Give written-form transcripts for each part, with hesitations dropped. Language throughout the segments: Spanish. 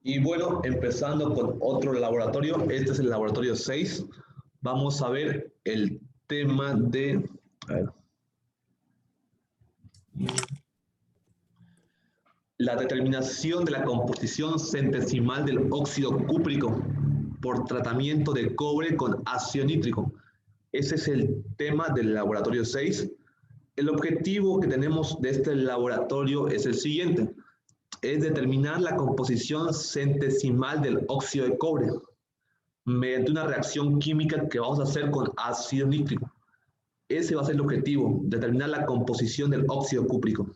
Y bueno, empezando con otro laboratorio, este es el laboratorio 6. Vamos a ver el tema de... A ver, la determinación de la composición centesimal del óxido cúprico por tratamiento de cobre con ácido nítrico. Ese es el tema del laboratorio 6. El objetivo que tenemos de este laboratorio es el siguiente: es determinar la composición centesimal del óxido de cobre mediante una reacción química que vamos a hacer con ácido nítrico. Ese va a ser el objetivo, determinar la composición del óxido cúprico.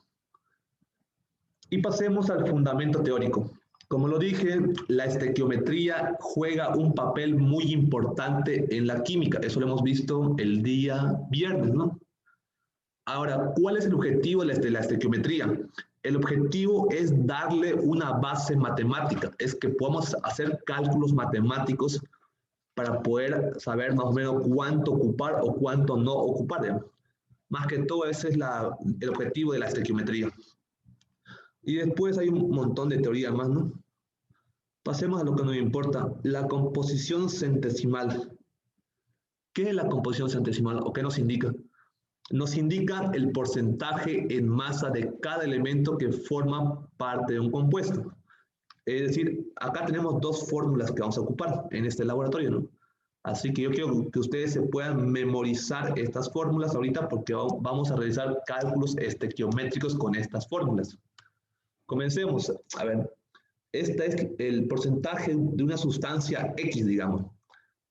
Y pasemos al fundamento teórico. Como lo dije, la estequiometría juega un papel muy importante en la química. Eso lo hemos visto el día viernes, ¿no? Ahora, ¿cuál es el objetivo de la estequiometría? El objetivo es darle una base matemática, es que podamos hacer cálculos matemáticos para poder saber más o menos cuánto ocupar o cuánto no ocupar, ¿ya? Más que todo ese es el objetivo de la estequiometría. Y después hay un montón de teorías más, ¿no? Pasemos a lo que nos importa, la composición centesimal. ¿Qué es la composición centesimal o qué nos indica? Nos indica el porcentaje en masa de cada elemento que forma parte de un compuesto. Es decir, acá tenemos dos fórmulas que vamos a ocupar en este laboratorio, ¿no? Así que yo quiero que ustedes se puedan memorizar estas fórmulas ahorita porque vamos a realizar cálculos estequiométricos con estas fórmulas. Comencemos. A ver, este es el porcentaje de una sustancia X, digamos.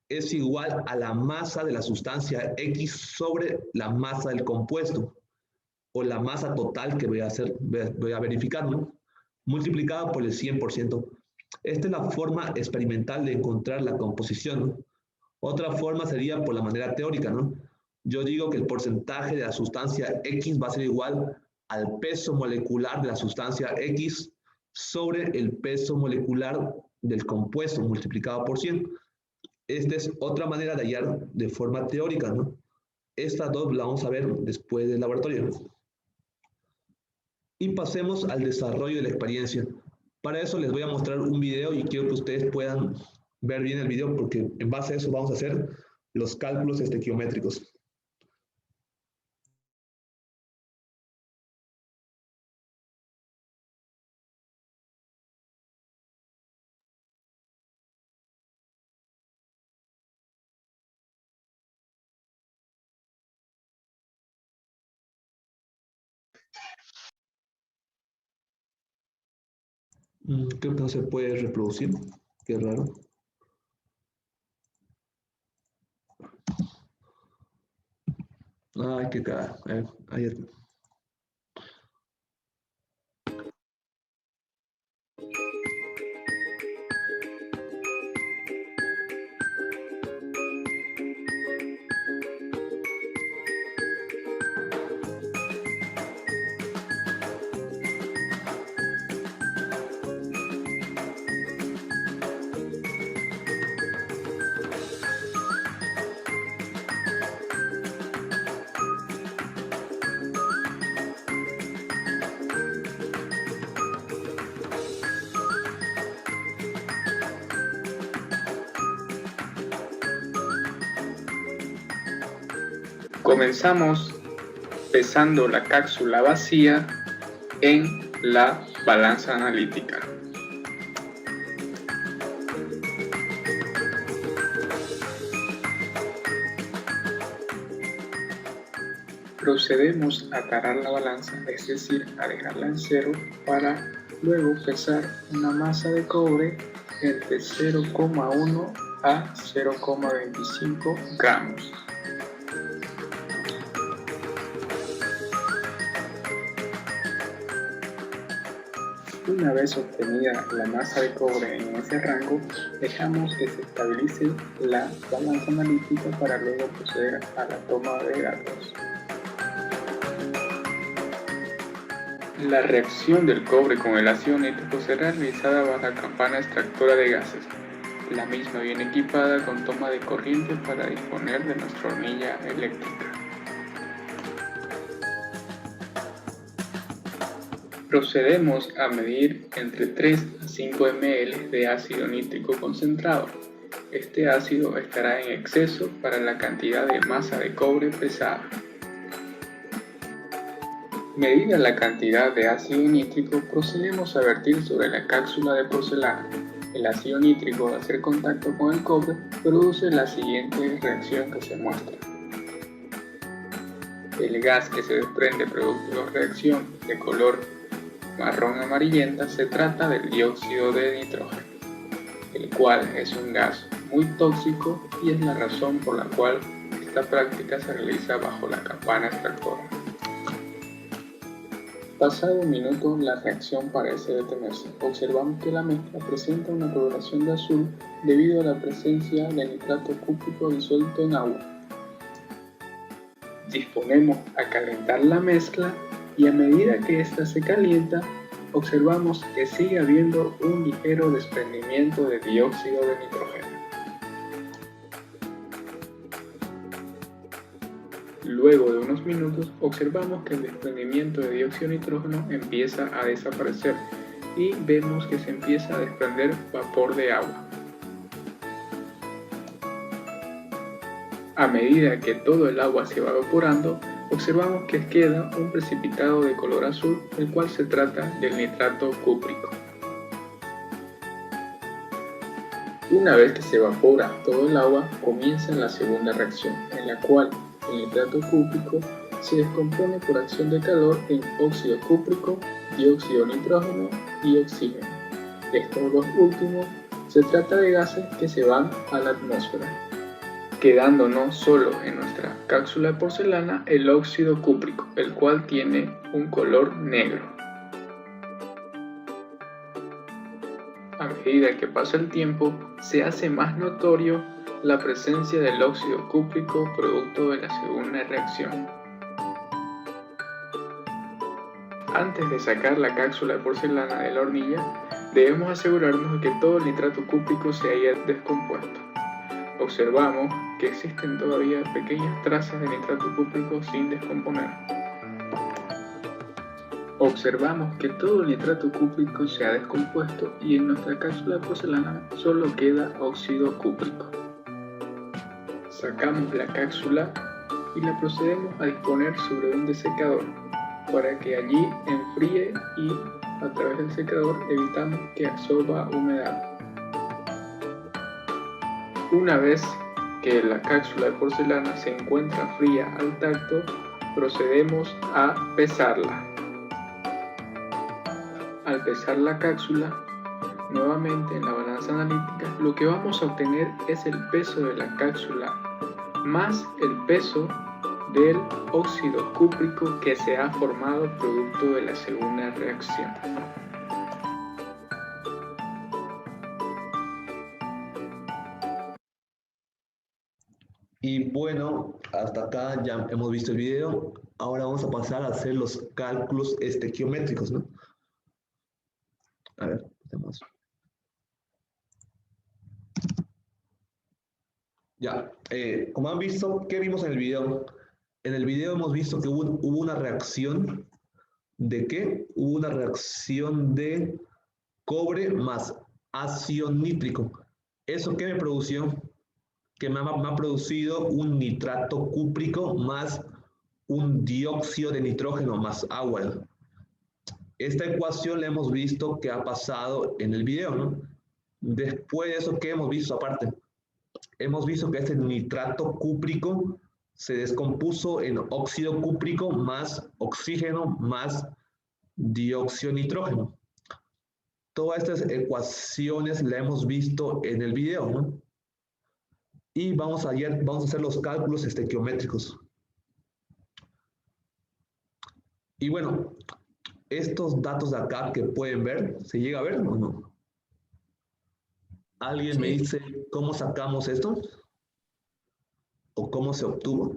Es igual a la masa de la sustancia X sobre la masa del compuesto, o la masa total que voy a verificar, ¿no? Multiplicada por el 100%. Esta es la forma experimental de encontrar la composición, ¿no? Otra forma sería por la manera teórica, ¿no? Yo digo que el porcentaje de la sustancia X va a ser igual al peso molecular de la sustancia X sobre el peso molecular del compuesto multiplicado por 100. Esta es otra manera de hallar de forma teórica, ¿no? Estas dos las vamos a ver después del laboratorio, ¿no? Y pasemos al desarrollo de la experiencia. Para eso les voy a mostrar un video y quiero que ustedes puedan ver bien el video porque en base a eso vamos a hacer los cálculos estequiométricos. Creo que no se puede reproducir. Qué raro. Ay, qué cagada. Ahí está. Comenzamos pesando la cápsula vacía en la balanza analítica. Procedemos a tarar la balanza, es decir, a dejarla en cero para luego pesar una masa de cobre entre 0,1 a 0,25 gramos. Una vez obtenida la masa de cobre en ese rango, dejamos que se estabilice la balanza analítica para luego proceder a la toma de datos. La reacción del cobre con el ácido nítrico será realizada bajo la campana extractora de gases. La misma viene equipada con toma de corriente para disponer de nuestra hornilla eléctrica. Procedemos a medir entre 3 a 5 ml de ácido nítrico concentrado. Este ácido estará en exceso para la cantidad de masa de cobre pesada. Medida la cantidad de ácido nítrico, procedemos a vertir sobre la cápsula de porcelana. El ácido nítrico, al hacer contacto con el cobre, produce la siguiente reacción que se muestra. El gas que se desprende producto de la reacción de color marrón amarillenta se trata del dióxido de nitrógeno, el cual es un gas muy tóxico y es la razón por la cual esta práctica se realiza bajo la campana extractora. Pasado un minuto, la reacción parece detenerse. Observamos que la mezcla presenta una coloración de azul debido a la presencia de nitrato cúprico disuelto en agua. Disponemos a calentar la mezcla y a medida que ésta se calienta, observamos que sigue habiendo un ligero desprendimiento de dióxido de nitrógeno. Luego de unos minutos, observamos que el desprendimiento de dióxido de nitrógeno empieza a desaparecer y vemos que se empieza a desprender vapor de agua. A medida que todo el agua se va evaporando, observamos que queda un precipitado de color azul, el cual se trata del nitrato cúprico. Una vez que se evapora todo el agua, comienza la segunda reacción, en la cual el nitrato cúprico se descompone por acción de calor en óxido cúprico, dióxido de nitrógeno y oxígeno. Estos dos últimos se trata de gases que se van a la atmósfera, quedándonos solo en nuestra cápsula de porcelana el óxido cúprico, el cual tiene un color negro. A medida que pasa el tiempo, se hace más notorio la presencia del óxido cúprico producto de la segunda reacción. Antes de sacar la cápsula de porcelana de la hornilla, debemos asegurarnos de que todo el nitrato cúprico se haya descompuesto. Observamos que existen todavía pequeñas trazas de nitrato cúprico sin descomponer. Observamos que todo el nitrato cúprico se ha descompuesto y en nuestra cápsula de porcelana solo queda óxido cúprico. Sacamos la cápsula y la procedemos a disponer sobre un desecador para que allí enfríe y a través del secador evitamos que absorba humedad. Una vez que la cápsula de porcelana se encuentra fría al tacto, procedemos a pesarla. Al pesar la cápsula, nuevamente en la balanza analítica, lo que vamos a obtener es el peso de la cápsula más el peso del óxido cúprico que se ha formado producto de la segunda reacción. Y bueno, hasta acá ya hemos visto el video. Ahora vamos a pasar a hacer los cálculos estequiométricos, ¿no? A ver, hacemos. Ya, como han visto, ¿qué vimos en el video? En el video hemos visto que hubo una reacción. ¿De qué? Hubo una reacción de cobre más ácido nítrico. ¿Eso qué me produció? Que me ha producido un nitrato cúprico más un dióxido de nitrógeno más agua. Esta ecuación la hemos visto que ha pasado en el video, ¿no? Después de eso, ¿qué hemos visto aparte? Hemos visto que este nitrato cúprico se descompuso en óxido cúprico más oxígeno más dióxido de nitrógeno. Todas estas ecuaciones las hemos visto en el video, ¿no? Y vamos a hacer los cálculos estequiométricos. Y bueno, estos datos de acá que pueden ver, ¿se llega a ver o no? ¿Alguien Sí. me dice cómo sacamos esto? ¿O cómo se obtuvo?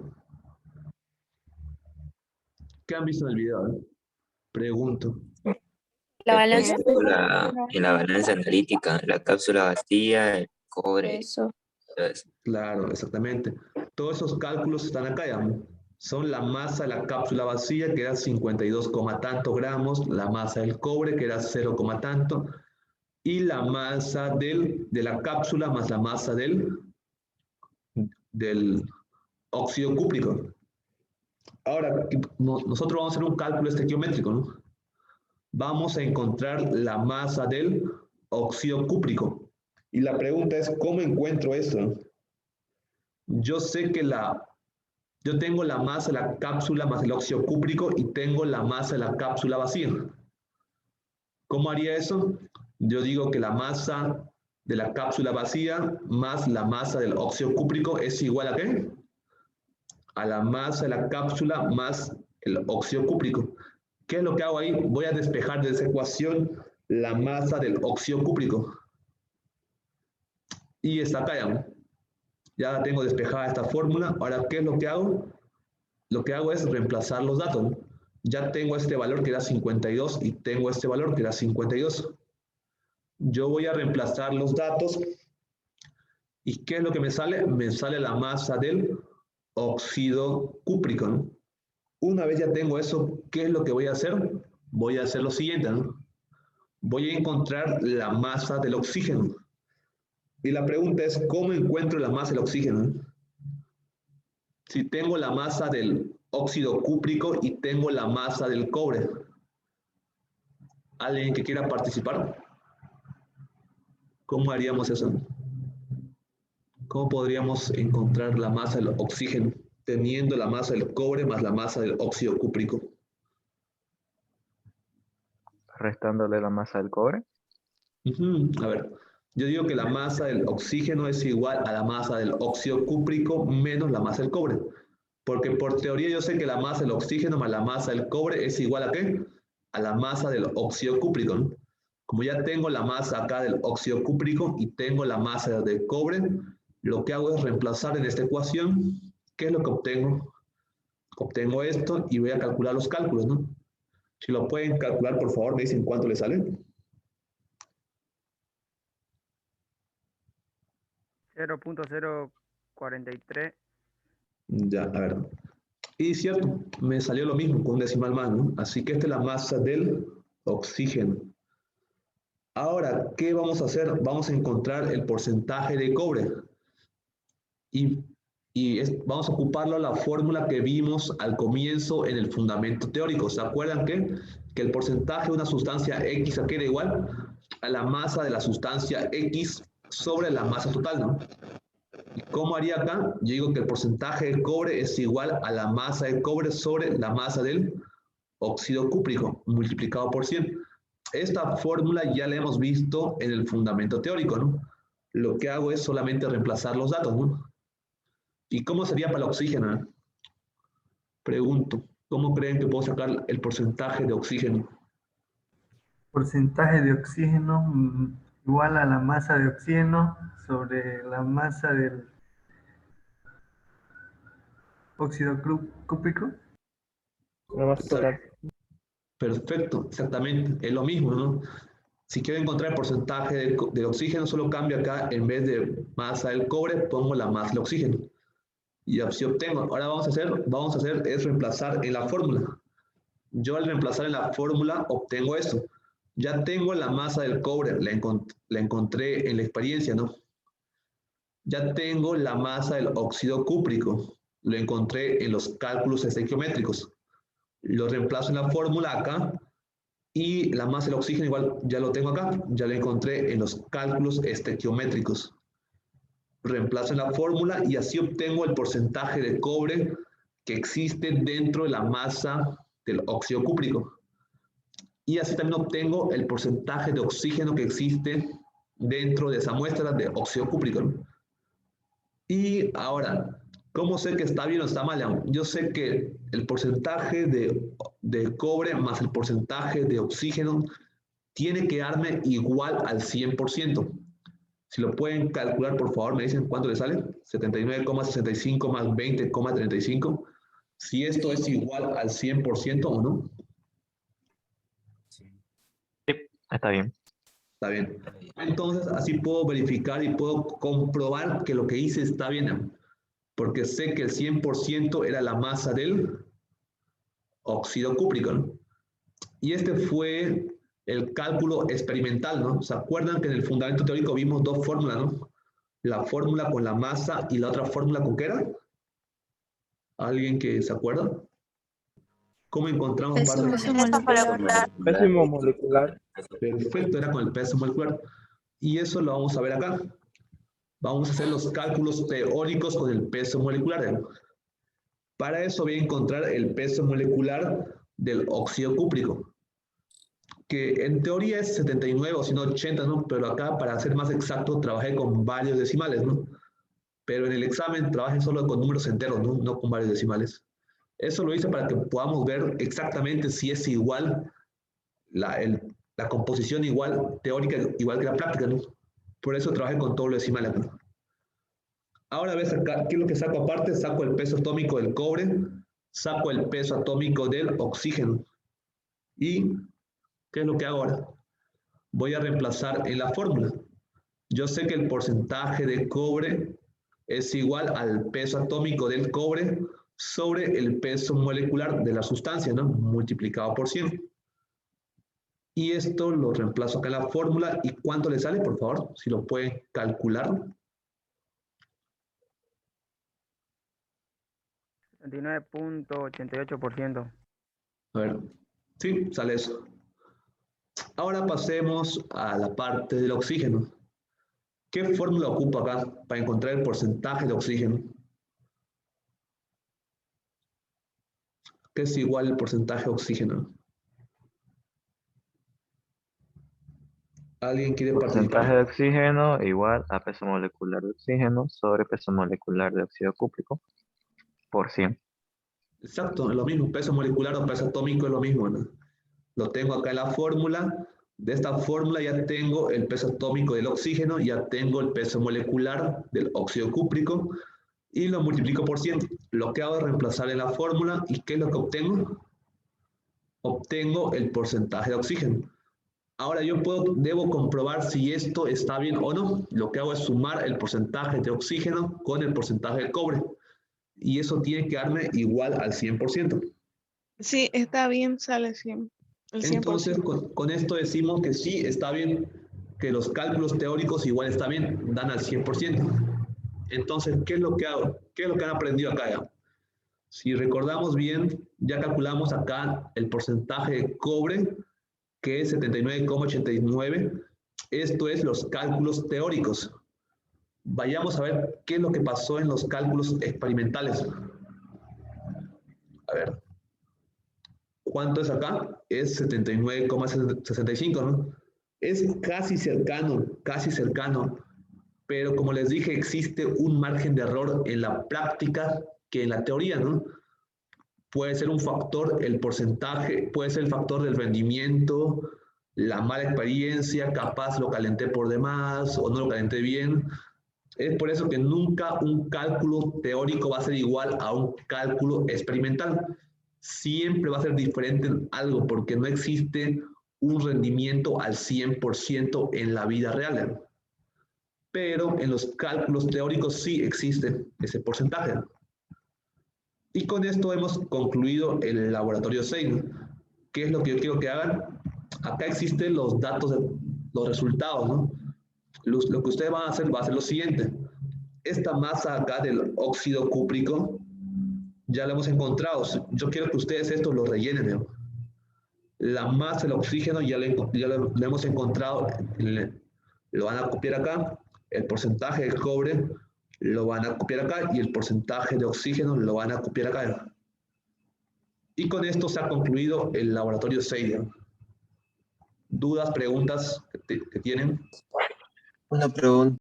¿Qué han visto en el video? Pregunto. La balanza. En la balanza analítica, la cápsula vacía, el cobre. Eso. Todo eso. Claro, exactamente. Todos esos cálculos están acá ya. son la masa de la cápsula vacía, que era 52, tantos gramos, la masa del cobre, que era 0, tanto, y la masa de la cápsula más la masa del óxido cúprico. Ahora, nosotros vamos a hacer un cálculo estequiométrico, ¿no? Vamos a encontrar la masa del óxido cúprico. Y la pregunta es, ¿cómo encuentro esto? Yo sé que yo tengo la masa de la cápsula más el óxido cúprico y tengo la masa de la cápsula vacía. ¿Cómo haría eso? Yo digo que la masa de la cápsula vacía más la masa del óxido cúprico es igual ¿a qué? A la masa de la cápsula más el óxido cúprico. ¿Qué es lo que hago ahí? Voy a despejar de esa ecuación la masa del óxido cúprico. Y está acá ya. Ya tengo despejada esta fórmula. Ahora, ¿qué es lo que hago? Lo que hago es reemplazar los datos. Ya tengo este valor que era 52 y tengo este valor que era 52. Yo voy a reemplazar los datos. ¿Y qué es lo que me sale? Me sale la masa del óxido cúprico, ¿no? Una vez ya tengo eso, ¿qué es lo que voy a hacer? Voy a hacer lo siguiente, ¿no? Voy a encontrar la masa del oxígeno. Y la pregunta es, ¿cómo encuentro la masa del oxígeno? Si tengo la masa del óxido cúprico y tengo la masa del cobre. ¿Alguien que quiera participar? ¿Cómo haríamos eso? ¿Cómo podríamos encontrar la masa del oxígeno teniendo la masa del cobre más la masa del óxido cúprico? Restándole la masa del cobre. A ver, yo digo que la masa del oxígeno es igual a la masa del óxido cúprico menos la masa del cobre. Porque por teoría yo sé que la masa del oxígeno más la masa del cobre es igual ¿a qué? A la masa del óxido cúprico, ¿no? Como ya tengo la masa acá del óxido cúprico y tengo la masa del cobre, lo que hago es reemplazar en esta ecuación. ¿Qué es lo que obtengo? Obtengo esto y voy a calcular los cálculos, ¿no? Si lo pueden calcular, por favor, me dicen cuánto le sale. 0.043. Ya, a ver. Y cierto, me salió lo mismo con un decimal más, ¿no? Así que esta es la masa del oxígeno. Ahora, ¿qué vamos a hacer? Vamos a encontrar el porcentaje de cobre. Vamos a ocuparlo a la fórmula que vimos al comienzo en el fundamento teórico. ¿Se acuerdan que el porcentaje de una sustancia X aquí era igual a la masa de la sustancia X sobre la masa total, ¿no? ¿Y cómo haría acá? Yo digo que el porcentaje de cobre es igual a la masa de cobre sobre la masa del óxido cúprico multiplicado por 100. Esta fórmula ya la hemos visto en el fundamento teórico, ¿no? Lo que hago es solamente reemplazar los datos, ¿no? ¿Y cómo sería para el oxígeno? Pregunto, ¿cómo creen que puedo sacar el porcentaje de oxígeno? Porcentaje de oxígeno igual a la masa de oxígeno sobre la masa del óxido cúprico. La masa total. Perfecto, exactamente, es lo mismo, ¿no? Si quiero encontrar el porcentaje del oxígeno, solo cambio acá, en vez de masa del cobre, pongo la masa del oxígeno. Y así obtengo. Ahora vamos a hacer es reemplazar en la fórmula. Yo al reemplazar en la fórmula obtengo esto. Ya tengo la masa del cobre, la encontré en la experiencia, ¿no? Ya tengo la masa del óxido cúprico, lo encontré en los cálculos estequiométricos. Lo reemplazo en la fórmula acá y la masa del oxígeno igual ya lo tengo acá, ya lo encontré en los cálculos estequiométricos. Reemplazo en la fórmula y así obtengo el porcentaje de cobre que existe dentro de la masa del óxido cúprico. Y así también obtengo el porcentaje de oxígeno que existe dentro de esa muestra de óxido cúprico, ¿no? Y ahora, ¿cómo sé que está bien o está mal? Yo sé que el porcentaje de cobre más el porcentaje de oxígeno tiene que darme igual al 100%. Si lo pueden calcular, por favor, me dicen cuánto le sale. 79,65 más 20,35. Si esto es igual al 100% o no. Sí, está bien. Está bien. Entonces, así puedo verificar y puedo comprobar que lo que hice está bien. porque sé que el 100% era la masa del óxido cúprico, ¿no? Y este fue el cálculo experimental, ¿no? ¿Se acuerdan que en el fundamento teórico vimos dos fórmulas, ¿no? La fórmula con la masa y la otra fórmula con qué era? ¿Alguien que se acuerda? ¿Cómo encontramos Peso molecular. Pésimo molecular. Perfecto, era con el peso molecular. Y eso lo vamos a ver acá. Vamos a hacer los cálculos teóricos con el peso molecular, ¿no? Para eso voy a encontrar el peso molecular del óxido cúprico, que en teoría es 79 o si no 80, ¿no? Pero acá, para ser más exacto, trabajé con varios decimales, ¿no? Pero en el examen trabajé solo con números enteros, ¿no? No con varios decimales. Eso lo hice para que podamos ver exactamente si es igual la composición igual, teórica igual que la práctica, ¿no? Por eso trabajé con todo lo decimal acá. Ahora ves acá, ¿qué es lo que saco aparte? Saco el peso atómico del cobre, saco el peso atómico del oxígeno. ¿Y qué es lo que hago ahora? Voy a reemplazar en la fórmula. Yo sé que el porcentaje de cobre es igual al peso atómico del cobre sobre el peso molecular de la sustancia, ¿no? Multiplicado por 100. Y esto lo reemplazo acá en la fórmula. ¿Y cuánto le sale, por favor? Si lo pueden calcular. 29.88%. A ver, sí, sale eso. Ahora pasemos a la parte del oxígeno. ¿Qué fórmula ocupo acá para encontrar el porcentaje de oxígeno? ¿Qué es igual el porcentaje de oxígeno? ¿Alguien quiere Porcentaje participar? de oxígeno igual a peso molecular de oxígeno sobre peso molecular de óxido cúprico por 100. Exacto, es lo mismo. Peso molecular o peso atómico es lo mismo, ¿no? Lo tengo acá en la fórmula. De esta fórmula ya tengo el peso atómico del oxígeno, ya tengo el peso molecular del óxido cúprico y lo multiplico por 100. Lo que hago es reemplazar en la fórmula. ¿Y qué es lo que obtengo? Obtengo el porcentaje de oxígeno. Ahora yo debo comprobar si esto está bien o no. Lo que hago es sumar el porcentaje de oxígeno con el porcentaje de cobre. Y eso tiene que darme igual al 100%. Sí, está bien, sale 100, el 100%. Entonces, con esto decimos que sí, está bien, que los cálculos teóricos igual está bien, dan al 100%. Entonces, ¿qué es lo que hago? ¿Qué es lo que han aprendido acá ya? Si recordamos bien, ya calculamos acá el porcentaje de cobre, que es 79,89. Esto es los cálculos teóricos. Vayamos a ver qué es lo que pasó en los cálculos experimentales. A ver. ¿Cuánto es acá? Es 79,65, ¿no? Es casi cercano, pero como les dije, existe un margen de error en la práctica que en la teoría, ¿no? Puede ser un factor, el porcentaje, puede ser el factor del rendimiento, la mala experiencia, capaz lo calenté por demás o no lo calenté bien. Es por eso que nunca un cálculo teórico va a ser igual a un cálculo experimental. Siempre va a ser diferente en algo porque no existe un rendimiento al 100% en la vida real. Pero en los cálculos teóricos sí existe ese porcentaje. Y con esto hemos concluido el laboratorio 6. ¿Qué es lo que yo quiero que hagan? Acá existen los datos, los resultados, ¿no? Lo que ustedes van a hacer va a ser lo siguiente. Esta masa acá del óxido cúprico ya la hemos encontrado. Yo quiero que ustedes esto lo rellenen, ¿no? La masa del oxígeno ya lo hemos encontrado. Lo van a copiar acá. El porcentaje de cobre lo van a copiar acá. Y el porcentaje de oxígeno lo van a copiar acá. Y con esto se ha concluido el laboratorio 6. ¿No? ¿Dudas, preguntas que tienen? Una pregunta.